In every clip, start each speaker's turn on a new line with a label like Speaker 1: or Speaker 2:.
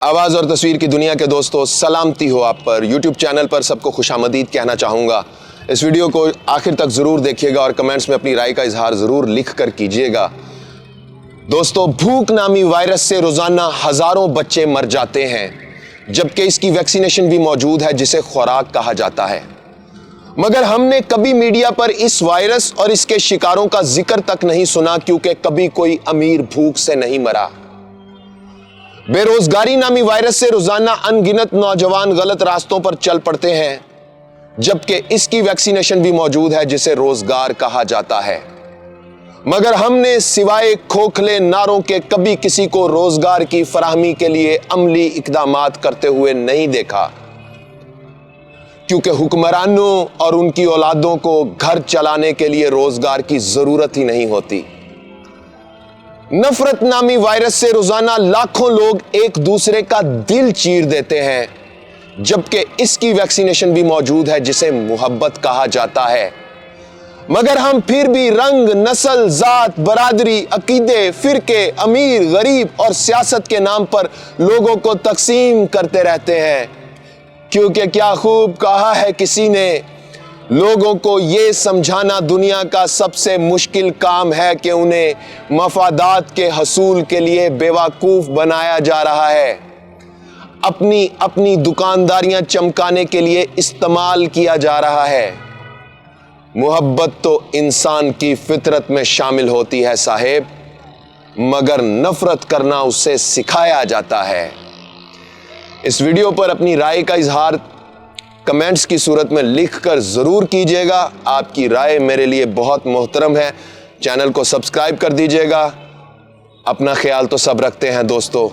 Speaker 1: आवाज और तस्वीर की दुनिया के दोस्तों, सलामती हो आप पर। यूट्यूब चैनल पर सबको खुशामदीद कहना चाहूँगा। इस वीडियो को आखिर तक ज़रूर देखिएगा और कमेंट्स में अपनी राय का इजहार ज़रूर लिख कर कीजिएगा। दोस्तों, भूख नामी वायरस से रोज़ाना हज़ारों बच्चे मर जाते हैं, जबकि इसकी वैक्सीनेशन भी मौजूद है जिसे खुराक कहा जाता है। मगर हमने कभी मीडिया पर इस वायरस और इसके शिकारों का जिक्र तक नहीं सुना, क्योंकि कभी कोई अमीर भूख से नहीं मरा। बेरोजगारी नामी वायरस से रोजाना अनगिनत नौजवान गलत रास्तों पर चल पड़ते हैं, जबकि इसकी वैक्सीनेशन भी मौजूद है जिसे रोजगार कहा जाता है। मगर हमने सिवाय खोखले नारों के कभी किसी को रोजगार की फराहमी के लिए अमली इकदामात करते हुए नहीं देखा, क्योंकि हुक्मरानों और उनकी औलादों को घर चलाने के लिए रोजगार की जरूरत ही नहीं होती। नफरत नामी वायरस से रोजाना लाखों लोग एक दूसरे का दिल चीर देते हैं, जबकि इसकी वैक्सीनेशन भी मौजूद है जिसे मोहब्बत कहा जाता है। मगर हम फिर भी रंग, नस्ल, जात, बरादरी, अकीदे, फिरके, अमीर, गरीब और सियासत के नाम पर लोगों को तकसीम करते रहते हैं, क्योंकि क्या खूब कहा है किसी ने, लोगों को यह समझाना दुनिया का सबसे मुश्किल काम है कि उन्हें मफादात के हसूल के लिए बेवकूफ बनाया जा रहा है, अपनी अपनी दुकानदारियां चमकाने के लिए इस्तेमाल किया जा रहा है। मोहब्बत तो इंसान की फितरत में शामिल होती है साहेब, मगर नफरत करना उससे सिखाया जाता है। इस वीडियो पर अपनी राय का इजहार कमेंट्स की सूरत में लिखकर ज़रूर कीजिएगा। आपकी राय मेरे लिए बहुत मोहतरम है। चैनल को सब्सक्राइब कर दीजिएगा। अपना ख्याल तो सब रखते हैं दोस्तों,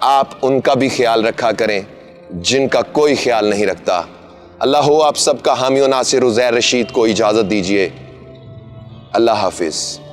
Speaker 1: आप उनका भी ख्याल रखा करें जिनका कोई ख्याल नहीं रखता। अल्लाह हो आप सबका हामी और नासिर। उज़ैर रशीद को इजाज़त दीजिए। अल्लाह हाफिज़।